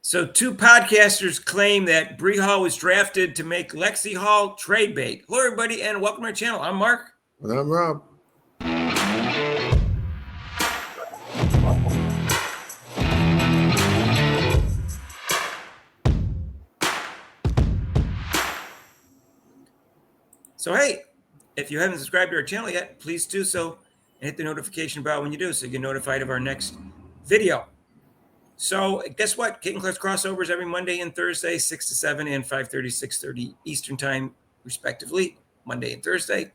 So two podcasters claim that Bree Hall was drafted to make Lexie Hall trade bait. Hello, everybody, and welcome to our channel. I'm Mark. And I'm Rob. So, hey, if you haven't subscribed to our channel yet, please do so and hit the notification bell when you do so you get notified of our next video. So, guess what? Kate and Clark's crossovers every Monday and Thursday, 6 to 7 and 5:30, 6:30 Eastern Time, respectively, Monday and Thursday.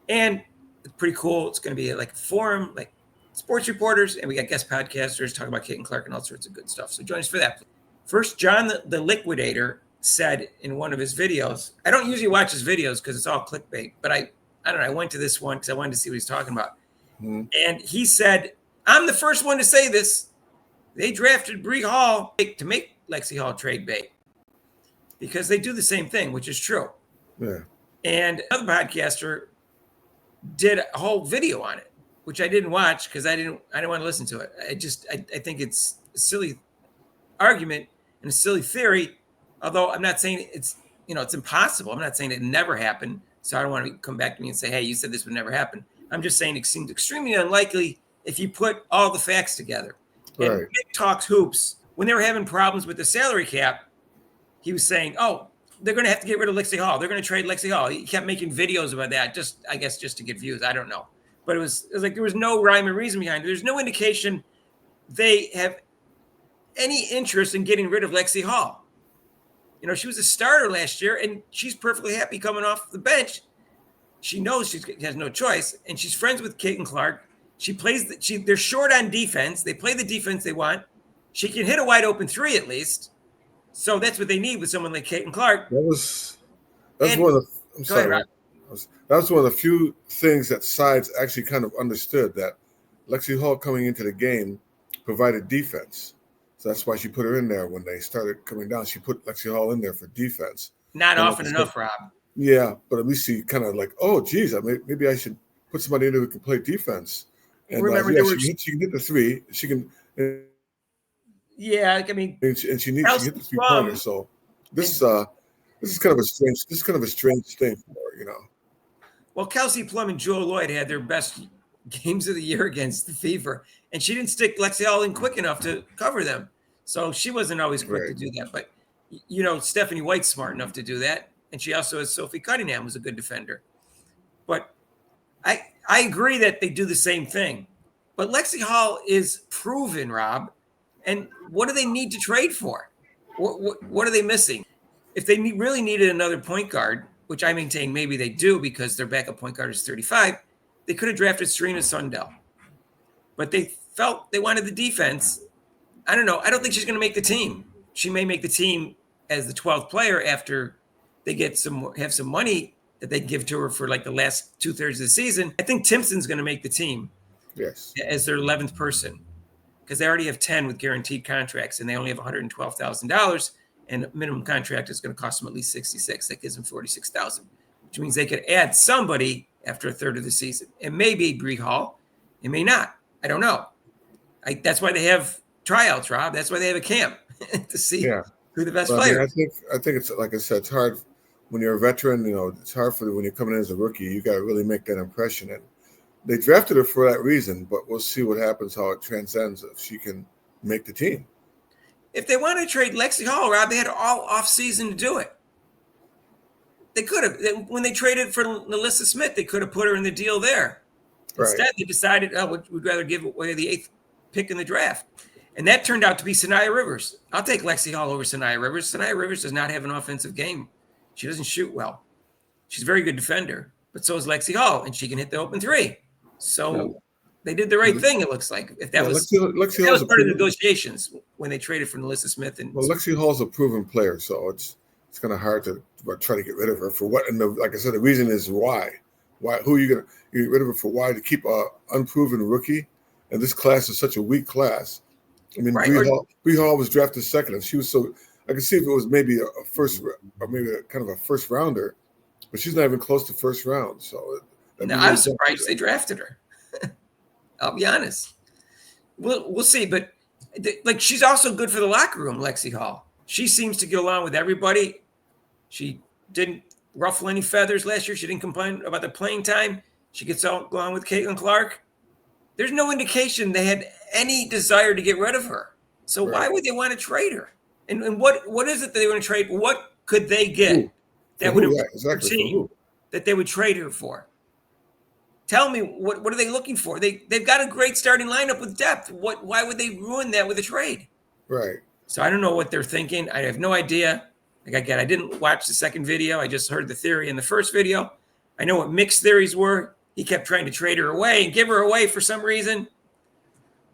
And it's pretty cool. It's going to be like a forum, like sports reporters, and we got guest podcasters talking about Kate and Clark and all sorts of good stuff. So join us for that. First, John the Liquidator said in one of his videos, I don't usually watch his videos because it's all clickbait, but I don't know, I went to this one because I wanted to see what he's talking about. Mm-hmm. And he said, I'm the first one to say this. They drafted Bree Hall to make Lexie Hall trade bait because they do the same thing, which is true. Yeah. And another podcaster did a whole video on it, which I didn't watch because I didn't want to listen to it. I think it's a silly argument and a silly theory, although I'm not saying it's impossible. I'm not saying it never happened. So I don't want to come back to me and say, hey, you said this would never happen. I'm just saying it seems extremely unlikely if you put all the facts together. Right. And Nick Talks Hoops, when they were having problems with the salary cap, he was saying, oh, they're going to have to get rid of Lexie Hall. They're going to trade Lexie Hall. He kept making videos about that, just to get views. I don't know. But it was like there was no rhyme or reason behind it. There's no indication they have any interest in getting rid of Lexie Hall. You know, she was a starter last year, and she's perfectly happy coming off the bench. She knows she has no choice, and she's friends with Kate and Clark. She plays. They're short on defense. They play the defense they want. She can hit a wide open three at least. So that's what they need with someone like Kate and Clark. That's one of the. I'm sorry. Ahead, that was one of the few things that sides actually kind of understood, that Lexie Hall coming into the game provided defense. So that's why she put her in there when they started coming down. She put Lexie Hall in there for defense. Not often enough, Rob. Yeah, but at least she kind of like, oh, geez, maybe I should put somebody in there who can play defense. And remember, she can hit the three. She can. Yeah, I mean, and she needs to hit the 3-pointer. So this is kind of a strange thing for her, you know. Well, Kelsey Plum and Jewel Lloyd had their best games of the year against the Fever, and she didn't stick Lexie Hall in quick enough to cover them. So she wasn't always quick to do that. But you know, Stephanie White's smart enough to do that, and she also has Sophie Cunningham, who's a good defender. But I agree that they do the same thing. But Lexie Hall is proven, Rob. And what do they need to trade for? What are they missing? If they really needed another point guard, which I maintain maybe they do because their backup point guard is 35, they could have drafted Serena Sundell. But they felt they wanted the defense. I don't know. I don't think she's going to make the team. She may make the team as the 12th player after they have some money that they give to her for like the last 2/3 of the season. I think Timpson's going to make the team. Yes. As their 11th person. Because they already have 10 with guaranteed contracts, and they only have $112,000, and a minimum contract is going to cost them at least $66,000. That gives them $46,000, which means they could add somebody after a third of the season. It may be Bree Hall, it may not. I don't know. That's why they have tryouts, Rob. That's why they have a camp to see who the best player. I think it's, like I said, it's hard when you're a veteran. You know, it's hard when you're coming in as a rookie. You got to really make that impression. And they drafted her for that reason, but we'll see what happens, how it transcends, if she can make the team. If they wanted to trade Lexie Hall, Rob, they had all offseason to do it. They could have. When they traded for Melissa Smith, they could have put her in the deal there. Right. Instead, they decided, we'd rather give away the 8th pick in the draft. And that turned out to be Sanaya Rivers. I'll take Lexie Hall over Sanaya Rivers. Sanaya Rivers does not have an offensive game. She doesn't shoot well. She's a very good defender, but so is Lexie Hall, and she can hit the open three. So they did the right thing, it looks like. If that was part of the negotiations when they traded for Melissa Smith. Lexie Hall's a proven player, so it's kind of hard to try to get rid of her for what. And like I said, the reason is why. Who are you going to get rid of her for? Why? To keep an unproven rookie? And this class is such a weak class. I mean, Bree Hall was drafted second, and she was so. I could see if it was maybe a first, or maybe kind of a first rounder, but she's not even close to first round. So. No, I was surprised they drafted her. I'll be honest. We'll see. But Like, she's also good for the locker room, Lexie Hall. She seems to get along with everybody. She didn't ruffle any feathers last year. She didn't complain about the playing time. She gets along with Caitlin Clark. There's no indication they had any desire to get rid of her. So why would they want to trade her? And what is it that they want to trade? What could they get that would improve their team that they would trade her for? Tell me, what are they looking for? They've got a great starting lineup with depth. Why would they ruin that with a trade? Right. So I don't know what they're thinking. I have no idea. Like, again, I didn't watch the second video. I just heard the theory in the first video. I know what Mick's theories were. He kept trying to trade her away and give her away for some reason,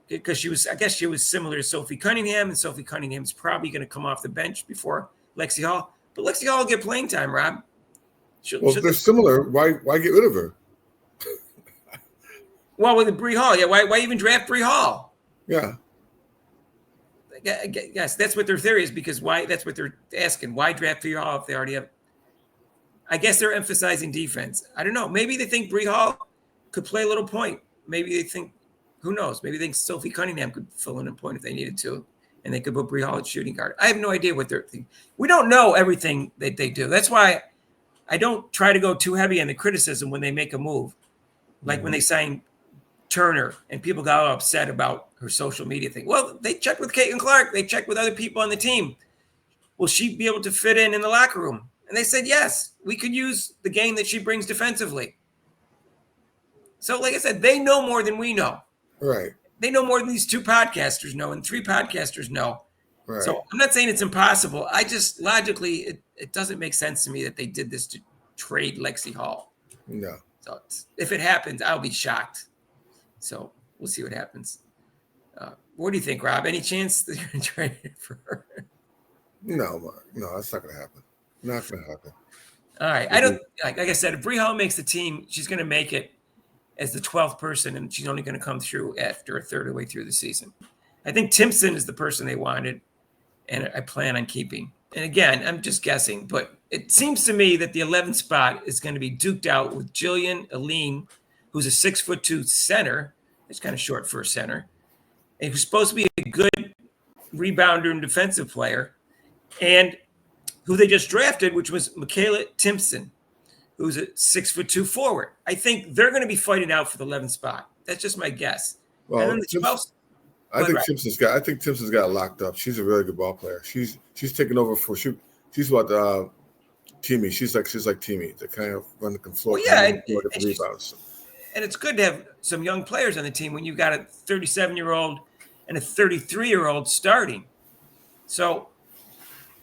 because I guess she was similar to Sophie Cunningham, and Sophie Cunningham's probably going to come off the bench before Lexie Hall. But Lexie Hall will get playing time, Rob. If they're similar, why get rid of her? Well, with the Bree Hall, yeah. Why even draft Bree Hall? Yeah. Yes, that's what their theory is, because that's what they're asking. Why draft Bree Hall if they already have? I guess they're emphasizing defense. I don't know. Maybe they think Bree Hall could play a little point. Maybe they think, who knows? Maybe they think Sophie Cunningham could fill in a point if they needed to, and they could put Bree Hall at shooting guard. I have no idea what they're thinking. We don't know everything that they do. That's why I don't try to go too heavy on the criticism when they make a move. Like when they signed Turner and people got all upset about her social media thing. Well, they checked with Caitlin Clark. They checked with other people on the team. Will she be able to fit in the locker room? And they said, yes, we could use the game that she brings defensively. So, like I said, they know more than we know. Right. They know more than these 2 podcasters know and 3 podcasters know. Right. So I'm not saying it's impossible. I just logically, it doesn't make sense to me that they did this to trade Lexie Hall. No. So if it happens, I'll be shocked. So we'll see what happens. What do you think, Rob? Any chance that you're going to trade it for her? No, that's not going to happen. Not going to happen. All right. I don't, like I said, if Bree Hall makes the team, she's going to make it as the 12th person, and she's only going to come through after a third of the way through the season. I think Timpson is the person they wanted, and I plan on keeping. And again, I'm just guessing, but it seems to me that the 11th spot is going to be duked out with Jillian Aline, who's a 6'2" center. It's kind of short for a center, and who's supposed to be a good rebounder and defensive player, and who they just drafted, which was Michaela Timpson, who's a 6'2" forward. I think they're going to be fighting out for the 11th spot. That's just my guess. Well, and then the 12th, I think Timpson's got it locked up. She's a really good ball player. She's taking over for she's what Teamy. She's like Teamy, to kind of run the floor. Well, yeah, and rebounds. And it's good to have some young players on the team when you've got a 37-year-old and a 33-year-old starting. So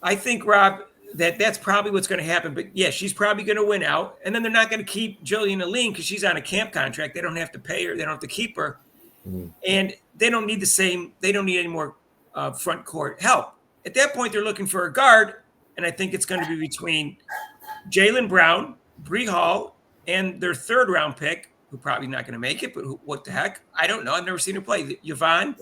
I think, Rob, that's probably what's going to happen. But yeah, she's probably going to win out. And then they're not going to keep Jillian Aline because she's on a camp contract. They don't have to pay her. They don't have to keep her. Mm-hmm. And they don't need they don't need any more front court help. At that point, they're looking for a guard. And I think it's going to be between Jaylen Brown, Bree Hall, and their 3rd round pick, who probably not going to make it, but what the heck? I don't know. I've never seen her play. Yvonne,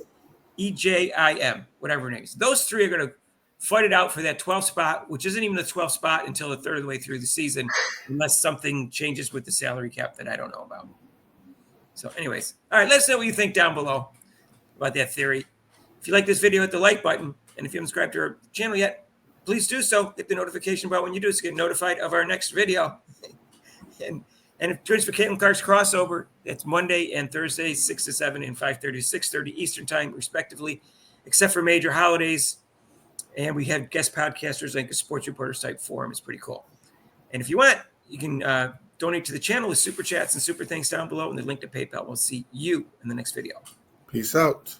EJIM, whatever her name is. Those 3 are going to fight it out for that 12th spot, which isn't even the 12th spot until the third of the way through the season, unless something changes with the salary cap that I don't know about. So anyways, all right, let us know what you think down below about that theory. If you like this video, hit the like button. And if you haven't subscribed to our channel yet, please do so. Hit the notification bell when you do so get notified of our next video. And if join us for Caitlin Clark's crossover, it's Monday and Thursday, 6 to 7 and 5:30 to 6:30 Eastern time, respectively, except for major holidays. And we have guest podcasters like a sports reporters type forum. It's pretty cool. And if you want, you can donate to the channel with super chats and super thanks down below and the link to PayPal. We'll see you in the next video. Peace out.